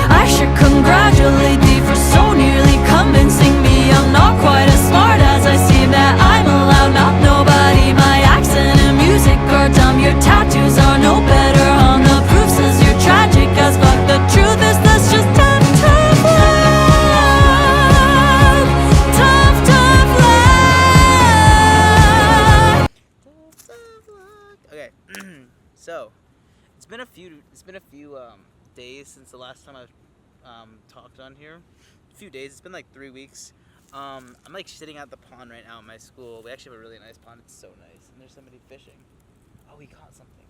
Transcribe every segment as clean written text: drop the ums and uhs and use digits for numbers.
I should congratulate thee for so nearly convincing me I'm not quite as smart as I seem, that I'm allowed, not nobody. My accent and music are dumb, your tattoos are no better, on the proof says you're tragic as fuck. The truth is that's just tough, tough love. Tough, tough love. Okay, so it's been a few days since the last time I've talked on here. A few days. It's been like 3 weeks. I'm like sitting at the pond right now at my school. We actually have a really nice pond. It's so nice, and there's somebody fishing. Oh, we caught something.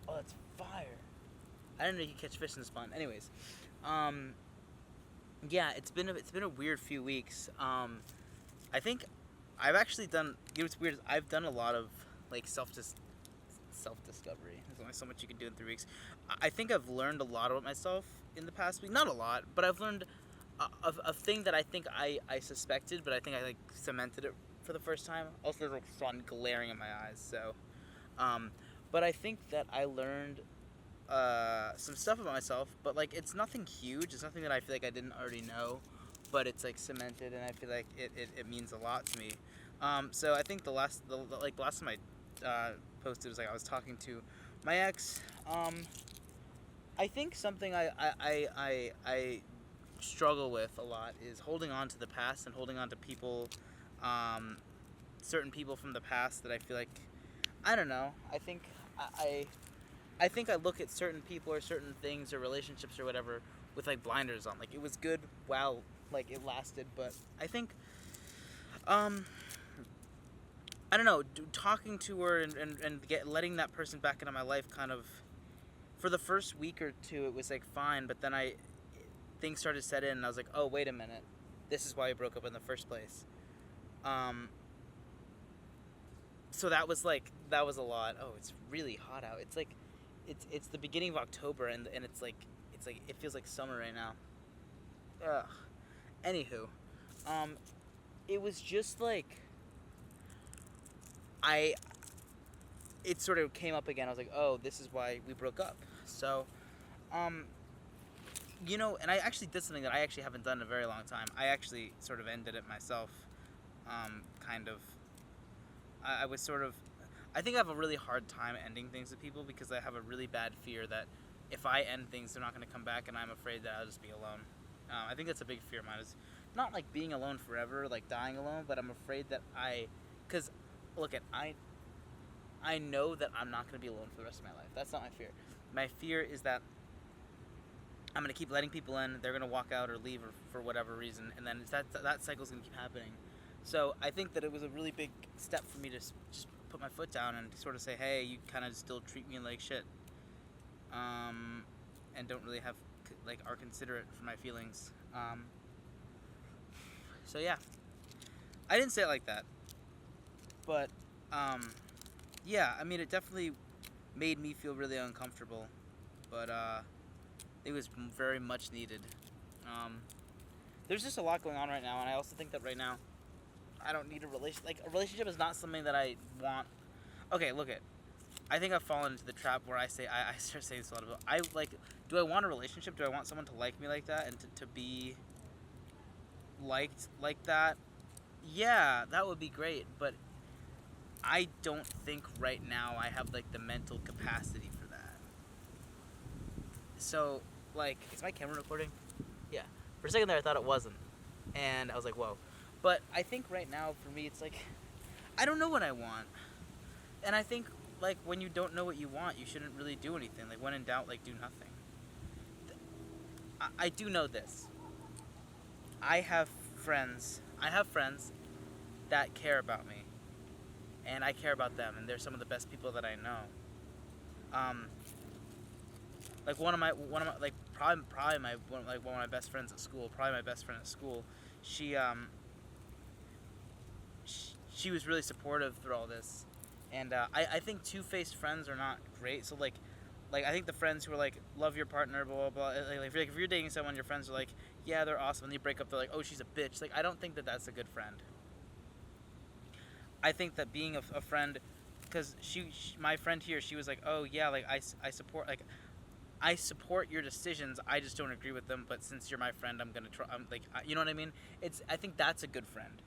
Oh, that's fire! I didn't know you could catch fish in this pond. Anyways, yeah, it's been a weird few weeks. I think I've actually done. You know what's weird is I've done a lot of like self-discovery. There's only so much you can do in 3 weeks. I think I've learned a lot about myself in the past week. Not a lot, but I've learned a thing that I think I suspected, but I think I like cemented it for the first time. Also, there's like sun glaring in my eyes, so. But I think that I learned some stuff about myself, but like it's nothing huge. It's nothing that I feel like I didn't already know, but it's like cemented, and I feel like it means a lot to me. So I think the last time I posted was like I was talking to my ex. I think something I struggle with a lot is holding on to the past and holding on to people, certain people from the past that I feel like, I don't know. I think I look at certain people or certain things or relationships or whatever with like blinders on. Like it was good while like it lasted, but I think I don't know, talking to her and letting that person back into my life kind of, for the first week or two, it was like fine, but then things started to set in, and I was like, oh, wait a minute, this is why we broke up in the first place. So that was a lot. Oh, it's really hot out. It's like, it's the beginning of October, and it's like it feels like summer right now. Ugh. Anywho, it was just like, it sort of came up again. I was like, oh, this is why we broke up. So, you know, and I actually did something that I actually haven't done in a very long time. I actually sort of ended it myself, kind of. I was sort of, I think I have a really hard time ending things with people because I have a really bad fear that if I end things, they're not going to come back, and I'm afraid that I'll just be alone. I think that's a big fear of mine. Is not like being alone forever, like dying alone, but I'm afraid that because, look at, I know that I'm not going to be alone for the rest of my life. That's not my fear. My fear is that I'm going to keep letting people in, they're going to walk out or leave or for whatever reason, and then that cycle's going to keep happening. So I think that it was a really big step for me to just put my foot down and sort of say, hey, you kind of still treat me like shit, and don't really are considerate for my feelings. So yeah, I didn't say it like that, but yeah, I mean, it definitely made me feel really uncomfortable, but it was very much needed. There's just a lot going on right now, and I also think that right now I don't need a relationship. Like, a relationship is not something that I want. Okay, look at. I think I've fallen into the trap where I start saying this a lot about. Do I want a relationship? Do I want someone to like me like that and to be liked like that? Yeah, that would be great, but I don't think right now I have like the mental capacity for that. So, like, is my camera recording? Yeah. For a second there, I thought it wasn't, and I was like, whoa. But I think right now, for me, it's like, I don't know what I want. And I think, like, when you don't know what you want, you shouldn't really do anything. Like, when in doubt, like, do nothing. I do know this. I have friends that care about me. And I care about them, and they're some of the best people that I know. Like, one of my like, probably one of my best friends at school, she was really supportive through all this, and I think two-faced friends are not great. So like I think the friends who are like, love your partner, blah blah blah. Like if you're dating someone, your friends are like, yeah, they're awesome, and you break up, they're like, oh, she's a bitch. Like, I don't think that that's a good friend. I think that being a friend, because my friend here, she was like, oh yeah, like I support, like I support your decisions. I just don't agree with them. But since you're my friend, I'm gonna try. I'm like, you know what I mean? I think that's a good friend.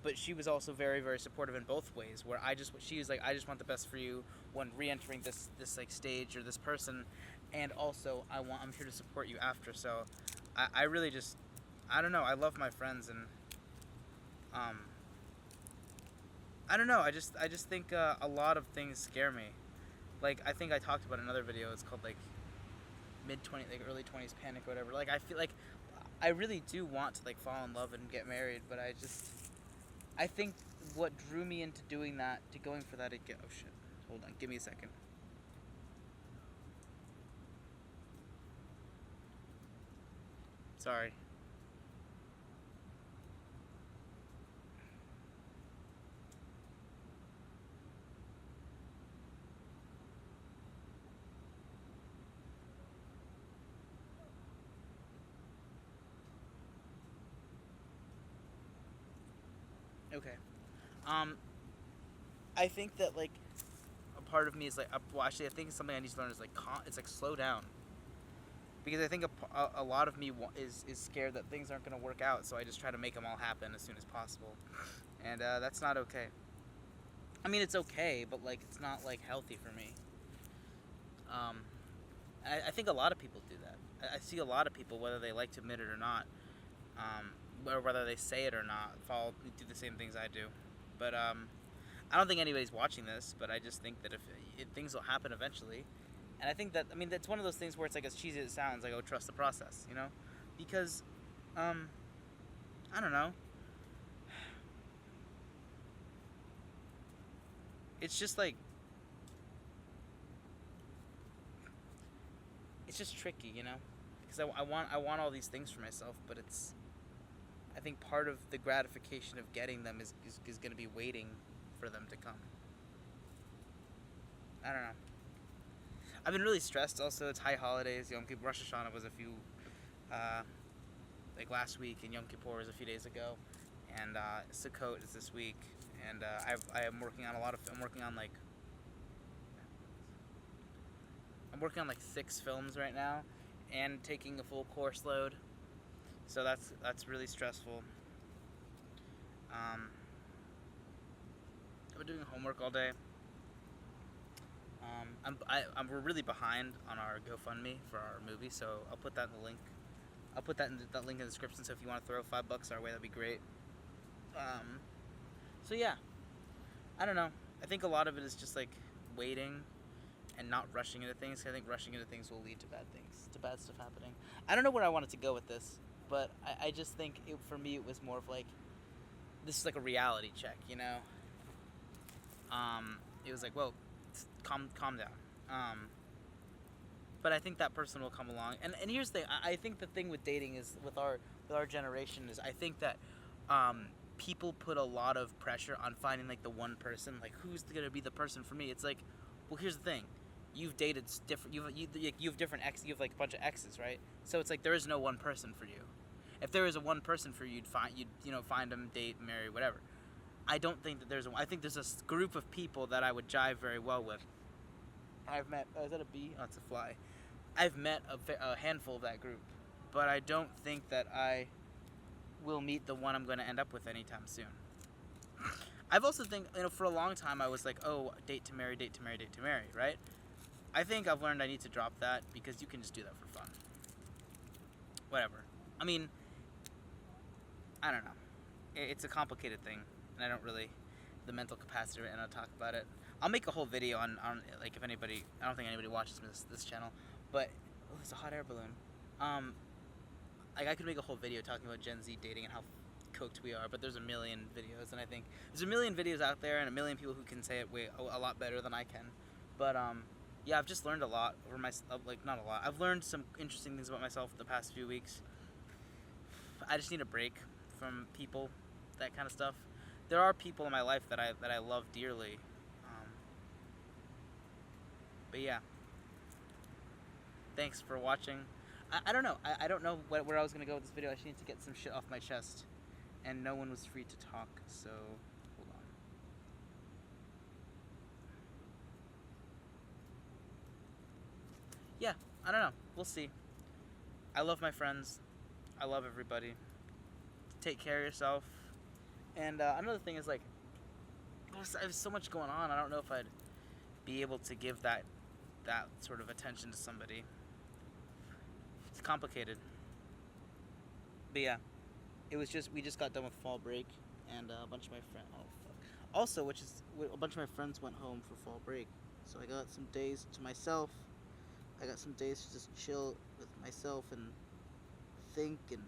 But she was also very, very supportive in both ways. Where she was like, I just want the best for you when re-entering this like stage or this person, and also I'm here to support you after. So, I really just, I don't know. I love my friends, and I don't know. I just think a lot of things scare me. Like, I think I talked about in another video. It's called like mid-20s, like early 20s panic or whatever. Like, I feel like I really do want to like fall in love and get married, but I think what drew me into doing that, to going for that again. Oh shit! Hold on, give me a second. Sorry. Okay. I think that like a part of me is like, well, actually, I think something I need to learn is like, it's like slow down. Because I think a lot of me is scared that things aren't gonna work out, so I just try to make them all happen as soon as possible, and that's not okay. I mean, it's okay, but like it's not like healthy for me. Um, I think a lot of people do that. I see a lot of people, whether they like to admit it or not, or whether they say it or not, do the same things I do. But I don't think anybody's watching this, but I just think that if things will happen eventually. And I think that, I mean, that's one of those things where it's like, as cheesy as it sounds, like, oh, trust the process, you know? Because, I don't know. It's just like, it's just tricky, you know? Because I want all these things for myself, but I think part of the gratification of getting them is going to be waiting for them to come. I don't know. I've been really stressed also. It's high holidays. Yom Kippur, Rosh Hashanah was a few, like last week, and Yom Kippur was a few days ago, and Sukkot is this week, and I'm working on I'm working on like 6 films right now, and taking a full course load, so that's really stressful. I've been doing homework all day. We're really behind on our GoFundMe for our movie, so I'll put that in the link. I'll put that link in the description. So if you want to throw $5 our way, that'd be great. So yeah, I don't know. I think a lot of it is just like waiting and not rushing into things. 'Cause I think rushing into things will lead to bad things, to bad stuff happening. I don't know where I wanted to go with this, but I just think for me it was more of like, this is like a reality check, you know. It was like, whoa, calm down. But I think that person will come along. And here's the thing. I think the thing with dating is, with our generation, is I think that people put a lot of pressure on finding like the one person. Like, who's gonna be the person for me? It's like, well, here's the thing. You've dated different. You have different exes. You have like a bunch of exes, right? So it's like there is no one person for you. If there is a one person for you, you'd find them, date, marry, whatever. I don't think that I think there's a group of people that I would jive very well with. I've met, is that a bee? Oh, it's a fly. I've met a handful of that group, but I don't think that I will meet the one I'm going to end up with anytime soon. I've also think, for a long time I was like, oh, date to marry, right? I think I've learned I need to drop that, because you can just do that for fun. Whatever. I mean, I don't know. It's a complicated thing, and I don't really the mental capacity right now to talk about it. I'll make a whole video on like, if anybody, I don't think anybody watches this channel, but it's a hot air balloon. Like, I could make a whole video talking about Gen Z dating and how cooked we are, but there's a million videos, and I think there's a million videos out there and a million people who can say it a lot better than I can. But yeah, I've just learned a lot over like, not a lot. I've learned some interesting things about myself the past few weeks. I just need a break from people, that kind of stuff. There are people in my life that I love dearly. But yeah, thanks for watching. I don't know. I don't know where I was gonna go with this video. I just need to get some shit off my chest, and no one was free to talk. So hold on. Yeah. I don't know. We'll see. I love my friends. I love everybody. Take care of yourself. And another thing is like, there's so much going on. I don't know if I'd be able to give that sort of attention to somebody. It's complicated. But yeah, we just got done with fall break, and a bunch of my friends. Oh fuck. Also, a bunch of my friends went home for fall break, so I got some days to myself. I got some days to just chill with myself and think and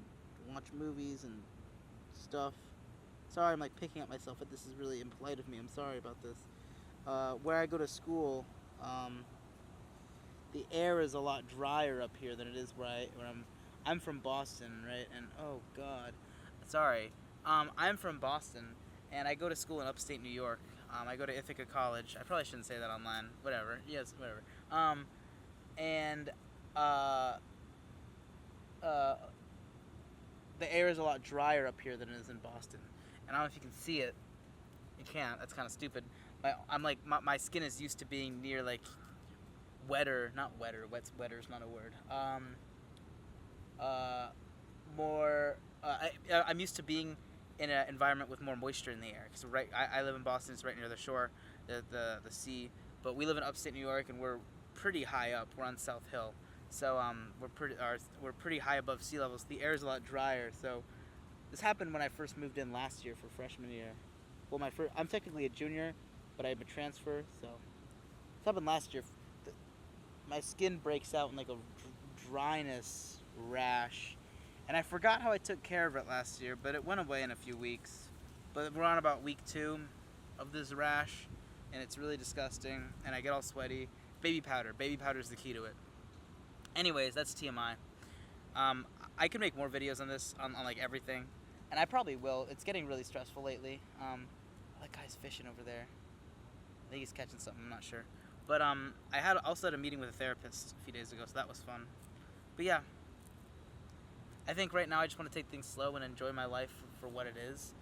watch movies and stuff. Sorry, I'm like picking at myself, but this is really impolite of me. I'm sorry about this. Where I go to school, the air is a lot drier up here than it is where I'm from Boston, right? And oh god, sorry. I'm from Boston, and I go to school in upstate New York. I go to Ithaca College. I probably shouldn't say that online. Whatever. Yes, whatever. And the air is a lot drier up here than it is in Boston. And I don't know if you can see it. You can't. That's kind of stupid. My skin is used to being near like wetter, not wetter. Wetter is not a word. I'm used to being in an environment with more moisture in the air. Cause I live in Boston. It's right near the shore, the sea. But we live in upstate New York, and we're pretty high up. We're on South Hill, so we're pretty high above sea levels. The air is a lot drier. So this happened when I first moved in last year for freshman year. Well, I'm technically a junior, but I have a transfer. So this happened last year. My skin breaks out in like a dryness rash, and I forgot how I took care of it last year, but it went away in a few weeks. But we're on about week 2 of this rash, and it's really disgusting, and I get all sweaty. Baby powder is the key to it. Anyways, that's TMI. I can make more videos on this, on like everything, and I probably will. It's getting really stressful lately. That guy's fishing over there. I think he's catching something, I'm not sure. But I also had a meeting with a therapist a few days ago, so that was fun. But yeah, I think right now I just want to take things slow and enjoy my life for what it is.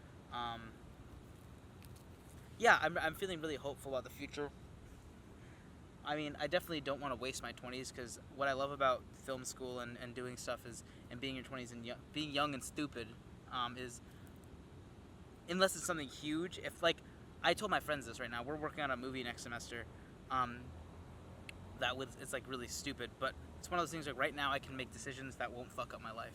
Yeah, I'm feeling really hopeful about the future. I mean, I definitely don't want to waste my 20s, because what I love about film school and doing stuff and being in your 20s and being young and stupid is, unless it's something huge, I told my friends this right now, we're working on a movie next semester it's like really stupid, but it's one of those things like right now I can make decisions that won't fuck up my life.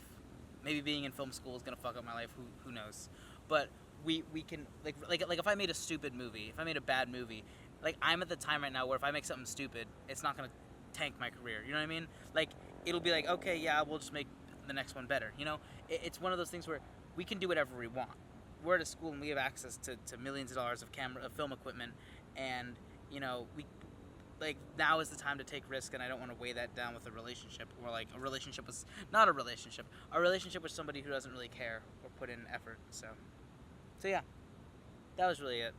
Maybe being in film school is gonna fuck up my life, who knows? But we can like if I made a stupid movie, if I made a bad movie, like I'm at the time right now where if I make something stupid, it's not gonna tank my career. You know what I mean? Like it'll be like, okay, yeah, we'll just make the next one better. You know, it's one of those things where we can do whatever we want. We're at a school and we have access to millions of dollars of film equipment, and you know now is the time to take risk, and I don't want to weigh that down with a relationship, or like a relationship with a relationship with somebody who doesn't really care or put in effort. So yeah, that was really it.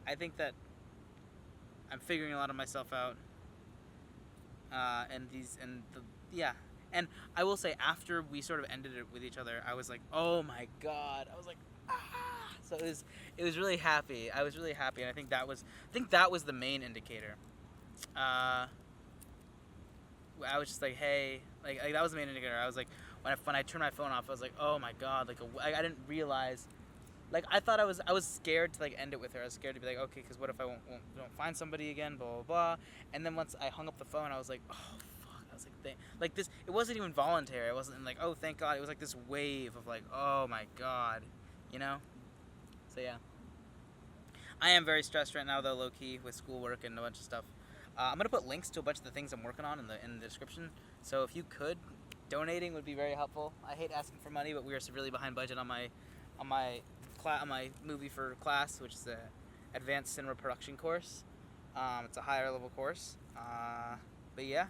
I think that I'm figuring a lot of myself out, and I will say, after we sort of ended it with each other, I was like, oh my god, I was like, ah. So it was really happy. I was really happy, and I think that was the main indicator. I was just like, hey, like that was the main indicator. I was like, when I turned my phone off, I was like, oh my god, like I didn't realize, like I thought I was scared to like end it with her. I was scared to be like, okay, because what if I don't find somebody again, blah blah blah. And then once I hung up the phone, I was like, oh fuck. I was like, this. It wasn't even voluntary. I wasn't like, oh thank God. It was like this wave of like, oh my god, you know. So yeah, I am very stressed right now though, low key, with schoolwork and a bunch of stuff. I'm gonna put links to a bunch of the things I'm working on in the description. So if you could, donating would be very helpful. I hate asking for money, but we are severely behind budget on my movie for class, which is the Advanced Cinema Production course. It's a higher level course. But yeah,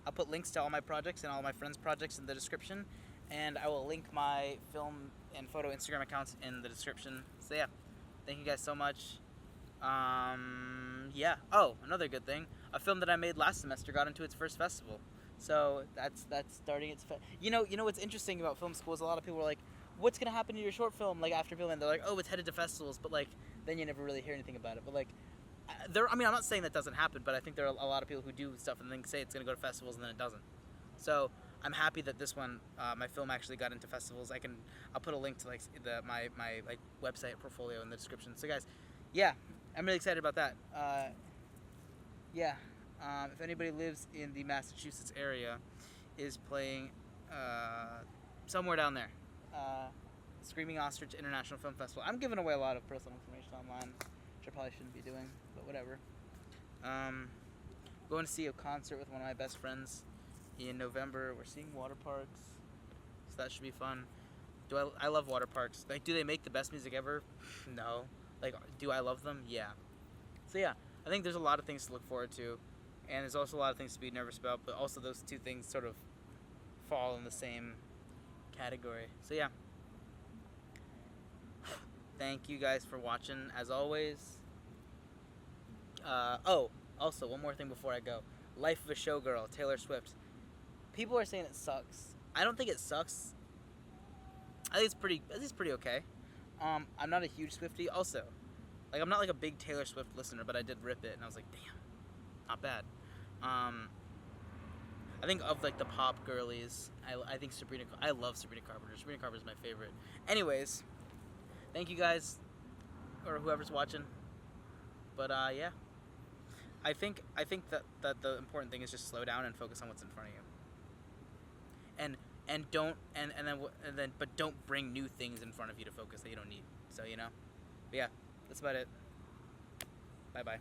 I'll put links to all my projects and all my friends' projects in the description, and I will link my film and photo Instagram accounts in the description. So yeah, thank you guys so much. Yeah. Oh, another good thing. A film that I made last semester got into its first festival. So that's starting its you know what's interesting about film school is a lot of people are like, what's gonna happen to your short film like after filming? They're like, oh, it's headed to festivals, but like then you never really hear anything about it. But like I'm not saying that doesn't happen, but I think there are a lot of people who do stuff and then say it's going to go to festivals and then it doesn't. So I'm happy that this one, my film actually got into festivals. I'll put a link to like my like website portfolio in the description. So guys, yeah, I'm really excited about that. If anybody lives in the Massachusetts area, is playing somewhere down there. Screaming Ostrich International Film Festival. I'm giving away a lot of personal information online, which I probably shouldn't be doing, but whatever. Going to see a concert with one of my best friends in November. We're seeing water parks, so that should be fun. I love water parks. Like, do they make the best music ever? No. Like, do I love them? Yeah. So yeah, I think there's a lot of things to look forward to, and there's also a lot of things to be nervous about, but also those two things sort of fall in the same category. So yeah. Thank you guys for watching, as always. Also, one more thing before I go. Life of a Showgirl, Taylor Swift. People are saying it sucks. I don't think it sucks. I think it's pretty okay. I'm not a huge Swiftie. Also, like, I'm not like a big Taylor Swift listener, but I did rip it, and I was like, damn, not bad. I think of like the pop girlies, I think I love Sabrina Carpenter. Sabrina Carpenter's my favorite. Anyways, thank you guys, or whoever's watching. But yeah, I think that the important thing is just slow down and focus on what's in front of you. And don't bring new things in front of you to focus that you don't need. So, you know. But yeah, that's about it. Bye bye.